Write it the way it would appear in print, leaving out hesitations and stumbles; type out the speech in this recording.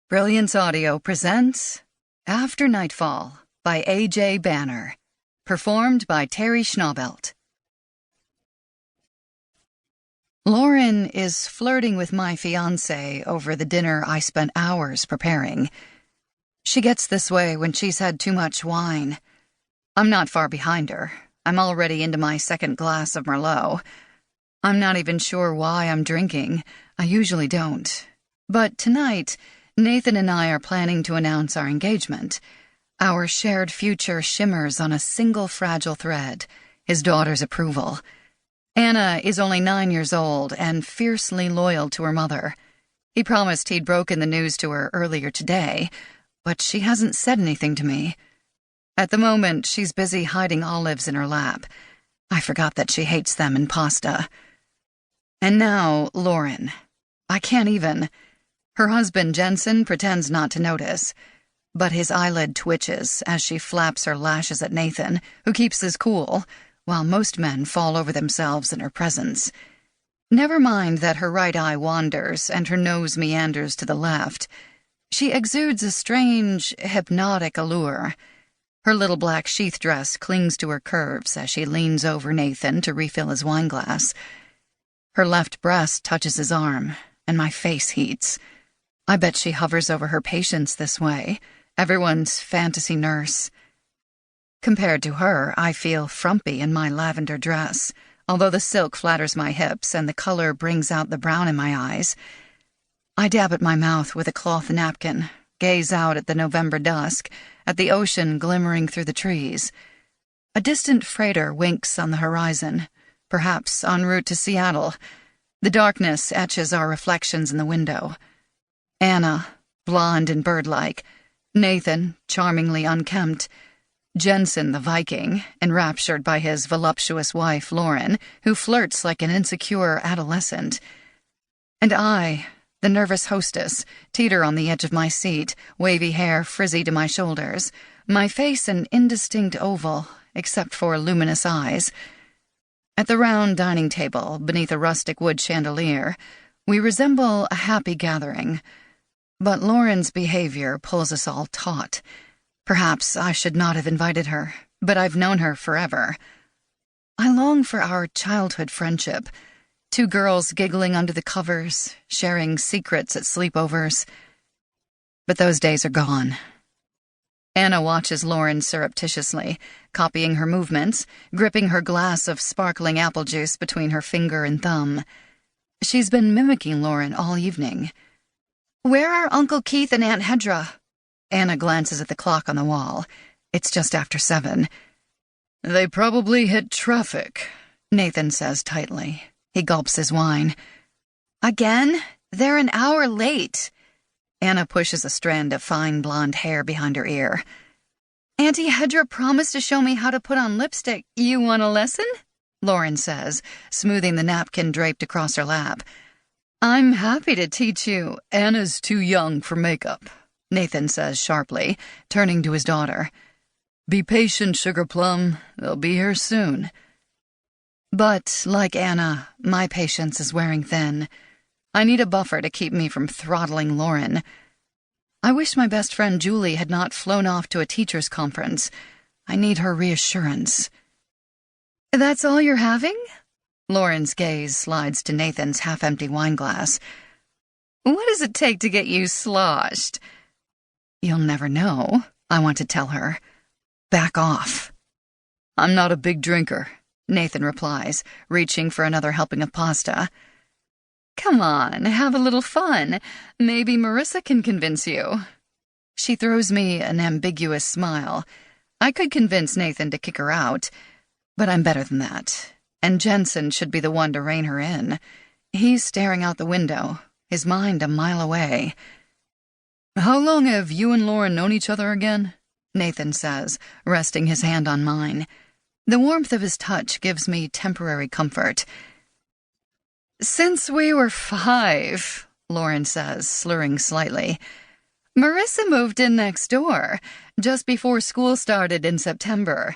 Brilliance Audio presents After Nightfall by A.J. Banner, performed by Terry Schnaubelt. Lauren is flirting with my fiancé over the dinner I spent hours preparing. She gets this way when she's had too much wine. I'm not far behind her. I'm already into my second glass of Merlot. I'm not even sure why I'm drinking. I usually don't. But tonight, Nathan and I are planning to announce our engagement. Our shared future shimmers on a single fragile thread, his daughter's approval. Anna is only 9 years old and fiercely loyal to her mother. He promised he'd broken the news to her earlier today, but she hasn't said anything to me. At the moment, she's busy hiding olives in her lap. I forgot that she hates them in pasta. And now, Lauren. I can't even. Her husband, Jensen, pretends not to notice, but his eyelid twitches as she flaps her lashes at Nathan, who keeps his cool, while most men fall over themselves in her presence. Never mind that her right eye wanders and her nose meanders to the left. She exudes a strange, hypnotic allure. Her little black sheath dress clings to her curves as she leans over Nathan to refill his wineglass. Her left breast touches his arm, and my face heats. I bet she hovers over her patients this way, everyone's fantasy nurse. Compared to her, I feel frumpy in my lavender dress, although the silk flatters my hips and the color brings out the brown in my eyes. I dab at my mouth with a cloth napkin, gaze out at the November dusk, at the ocean glimmering through the trees. A distant freighter winks on the horizon, perhaps en route to Seattle. The darkness etches our reflections in the window. Anna, blonde and bird-like. Nathan, charmingly unkempt. Jensen, the Viking, enraptured by his voluptuous wife, Lauren, who flirts like an insecure adolescent. And I, the nervous hostess, teeter on the edge of my seat, wavy hair frizzy to my shoulders, my face an indistinct oval, except for luminous eyes. At the round dining table, beneath a rustic wood chandelier, we resemble a happy gathering. But Lauren's behavior pulls us all taut. Perhaps I should not have invited her, but I've known her forever. I long for our childhood friendship. Two girls giggling under the covers, sharing secrets at sleepovers. But those days are gone. Anna watches Lauren surreptitiously, copying her movements, gripping her glass of sparkling apple juice between her finger and thumb. She's been mimicking Lauren all evening. "Where are Uncle Keith and Aunt Hedra?" Anna glances at the clock on the wall. It's just after 7. "They probably hit traffic," Nathan says tightly. He gulps his wine. "Again? They're an hour late." Anna pushes a strand of fine blonde hair behind her ear. "Auntie Hedra promised to show me how to put on lipstick. You want a lesson?" Lauren says, smoothing the napkin draped across her lap. "I'm happy to teach you. Anna's too young for makeup," Nathan says sharply, turning to his daughter. "Be patient, Sugar Plum. They'll be here soon." But, like Anna, my patience is wearing thin. I need a buffer to keep me from throttling Lauren. I wish my best friend Julie had not flown off to a teacher's conference. I need her reassurance. "That's all you're having?" Lauren's gaze slides to Nathan's half-empty wineglass. "What does it take to get you sloshed?" "You'll never know," I want to tell her. "Back off." "I'm not a big drinker," Nathan replies, reaching for another helping of pasta. "Come on, have a little fun. Maybe Marissa can convince you." She throws me an ambiguous smile. I could convince Nathan to kick her out, but I'm better than that. And Jensen should be the one to rein her in. He's staring out the window, his mind a mile away. "How long have you and Lauren known each other again?" Nathan says, resting his hand on mine. The warmth of his touch gives me temporary comfort. "Since we were 5, Lauren says, slurring slightly. "Marissa moved in next door, just before school started in September.